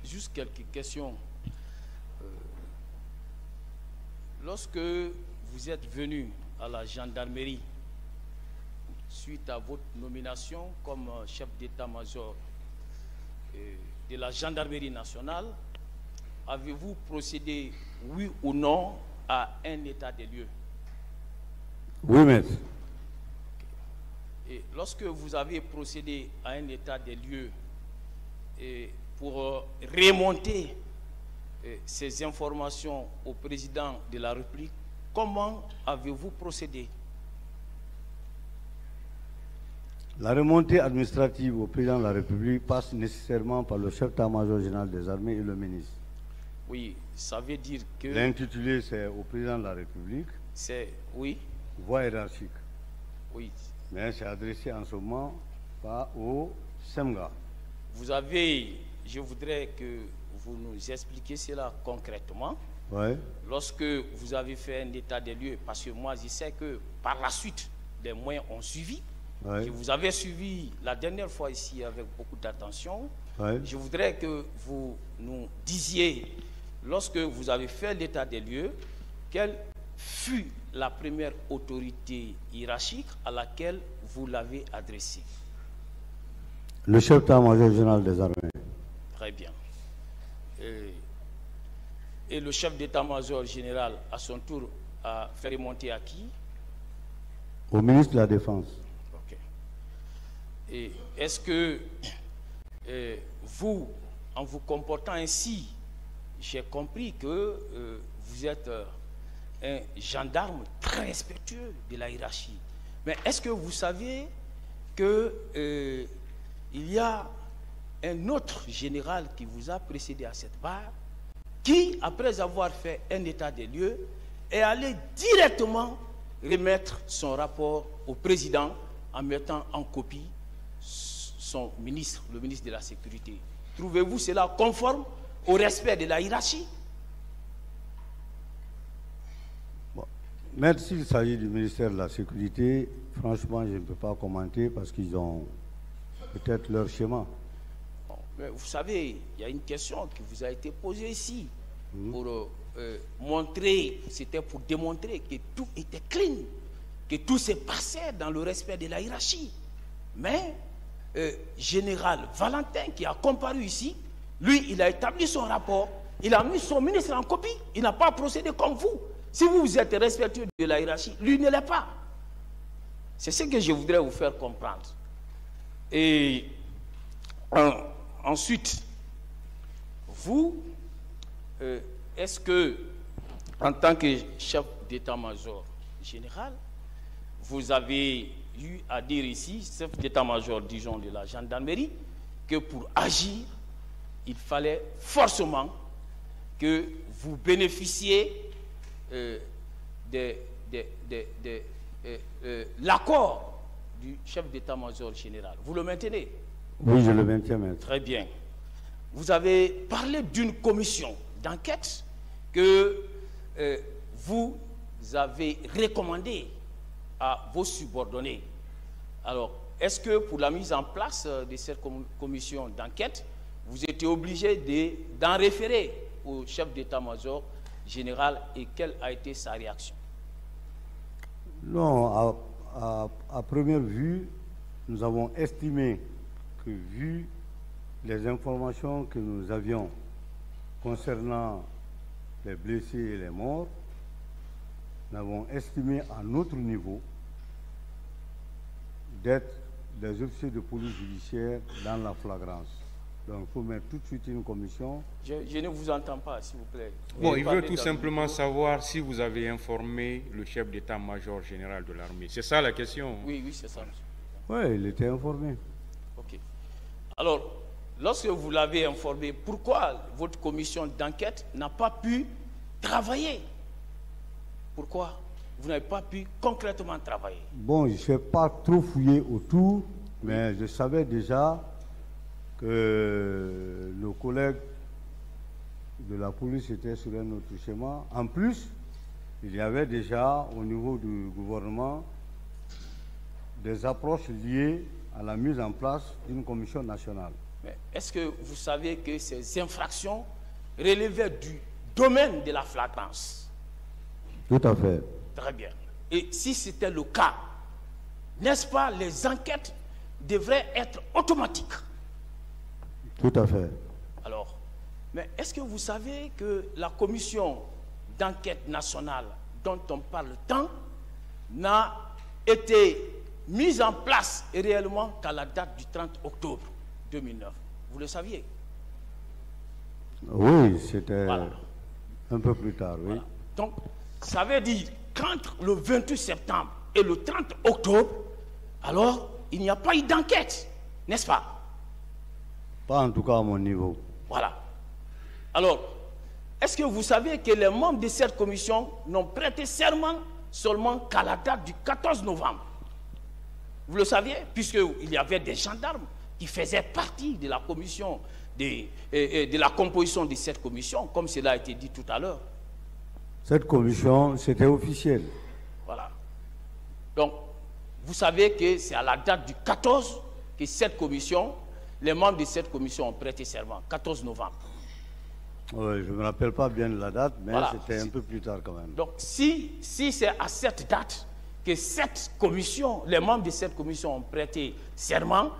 Juste quelques questions. Lorsque vous êtes venu à la gendarmerie suite à votre nomination comme chef d'état-major de la gendarmerie nationale, avez-vous procédé, oui ou non, à un état des lieux? Oui, maître. Et lorsque vous avez procédé à un état des lieux pour remonter ces informations au président de la République, comment avez-vous procédé? La remontée administrative au président de la République passe nécessairement par le chef d'état-major général des armées et le ministre. Oui, ça veut dire que... L'intitulé, c'est au président de la République. C'est... Oui. Voie hiérarchique. Oui. Mais c'est adressé en ce moment pas au SEMGA. Vous avez... Je voudrais que vous nous expliquiez cela concrètement. Oui. Lorsque vous avez fait un état des lieux, parce que moi je sais que par la suite, les moyens ont suivi. Oui. Que vous avez suivi la dernière fois ici avec beaucoup d'attention. Oui. Je voudrais que vous nous disiez, lorsque vous avez fait l'état des lieux, quelle fut la première autorité hiérarchique à laquelle vous l'avez adressé? Le chef d'état-major général des armées. Très bien. Et le chef d'état-major général, à son tour, a fait remonter à qui? Au ministre de la Défense. Ok. Et est-ce que vous, en vous comportant ainsi, j'ai compris que vous êtes un gendarme très respectueux de la hiérarchie. Mais est-ce que vous savez que il y a un autre général qui vous a précédé à cette barre, qui, après avoir fait un état des lieux, est allé directement remettre son rapport au président en mettant en copie son ministre, le ministre de la Sécurité. Trouvez-vous cela conforme au respect de la hiérarchie? Bon. Même s'il s'agit du ministère de la Sécurité, franchement, je ne peux pas commenter parce qu'ils ont peut-être leur schéma. Bon, mais vous savez, il y a une question qui vous a été posée ici pour montrer, c'était pour démontrer que tout était clean, que tout se passait dans le respect de la hiérarchie. Mais général Valentin, qui a comparu ici, lui, il a établi son rapport, il a mis son ministre en copie, il n'a pas procédé comme vous. Si vous êtes respectueux de la hiérarchie, lui ne l'est pas. C'est ce que je voudrais vous faire comprendre. Et ensuite, vous, est-ce que, en tant que chef d'état-major général, vous avez eu à dire ici, chef d'état-major, disons, de la gendarmerie, que pour agir, il fallait forcément que vous bénéficiez de l'accord du chef d'état-major général. Vous le maintenez? Oui, je le maintiens, maître. Très bien. Vous avez parlé d'une commission d'enquête que vous avez recommandée à vos subordonnés. Alors, est-ce que pour la mise en place de cette commission d'enquête, vous étiez obligé d'en référer au chef d'état-major général et quelle a été sa réaction? Non, à première vue, nous avons estimé que vu les informations que nous avions concernant les blessés et les morts, nous avons estimé à notre niveau d'être des officiers de police judiciaire dans la flagrance. Donc il faut mettre tout de suite une commission. Je ne vous entends pas, s'il vous plaît. Bon, il veut tout simplement savoir si vous avez informé le chef d'état-major général de l'armée. C'est ça la question? Oui, oui, c'est ça. Oui, il était informé. Ok. Alors, lorsque vous l'avez informé, pourquoi votre commission d'enquête n'a pas pu travailler? Pourquoi vous n'avez pas pu concrètement travailler? Bon, je ne sais pas trop fouiller autour, mais je savais déjà que nos collègues de la police étaient sur un autre schéma. En plus, il y avait déjà au niveau du gouvernement des approches liées à la mise en place d'une commission nationale. Mais est-ce que vous savez que ces infractions relevaient du domaine de la flagrance? Tout à fait. Très bien. Et si c'était le cas, n'est-ce pas, les enquêtes devraient être automatiques? Tout à fait. Alors, mais est-ce que vous savez que la commission d'enquête nationale dont on parle tant n'a été mise en place réellement qu'à la date du 30 octobre 2009? Vous le saviez? Oui, c'était Voilà. un peu plus tard, oui. Voilà. Donc, ça veut dire qu'entre le 28 septembre et le 30 octobre, alors, il n'y a pas eu d'enquête, n'est-ce pas? Pas en tout cas à mon niveau. Voilà. Alors, est-ce que vous savez que les membres de cette commission n'ont prêté serment seulement qu'à la date du 14 novembre? Vous le saviez, puisqu'il y avait des gendarmes qui faisaient partie de la commission, de la composition de cette commission, comme cela a été dit tout à l'heure. Cette commission, c'était officiel. Voilà. Donc, vous savez que c'est à la date du 14 que cette commission, les membres de cette commission ont prêté serment, 14 novembre. Oui, je ne me rappelle pas bien de la date, mais Voilà. c'était un peu plus tard quand même. Donc, si c'est à cette date que cette commission, les membres de cette commission ont prêté serment,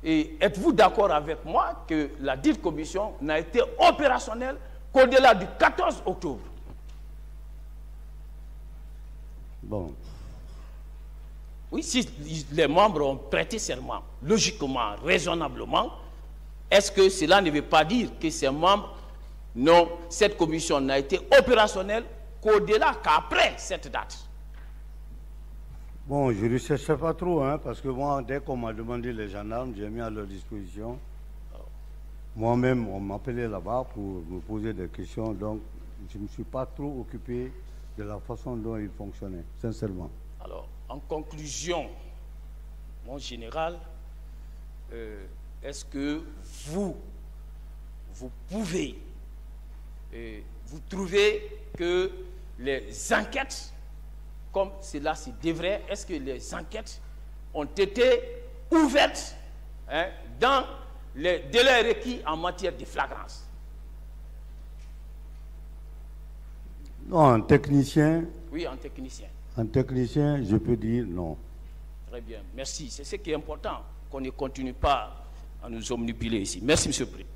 et êtes-vous d'accord avec moi que la dite commission n'a été opérationnelle qu'au-delà du 14 octobre? Bon. Oui, si les membres ont prêté serment, logiquement, raisonnablement, est-ce que cela ne veut pas dire que ces membres, non, cette commission n'a été opérationnelle qu'au-delà, qu'après cette date? Bon, je ne recherchais pas trop, hein, parce que moi, dès qu'on m'a demandé les gendarmes, j'ai mis à leur disposition. Moi-même, on m'appelait là-bas pour me poser des questions, donc je ne me suis pas trop occupé de la façon dont ils fonctionnaient, sincèrement. Alors, en conclusion, mon général, est-ce que vous pouvez, vous trouvez que les enquêtes, comme cela se devrait, est-ce que les enquêtes ont été ouvertes, hein, dans les délais requis en matière de flagrance? Non, un technicien, Oui, en technicien. je peux dire non. Très bien, merci. C'est ce qui est important, qu'on ne continue pas à nous omnibuler ici. Merci, Monsieur le Président.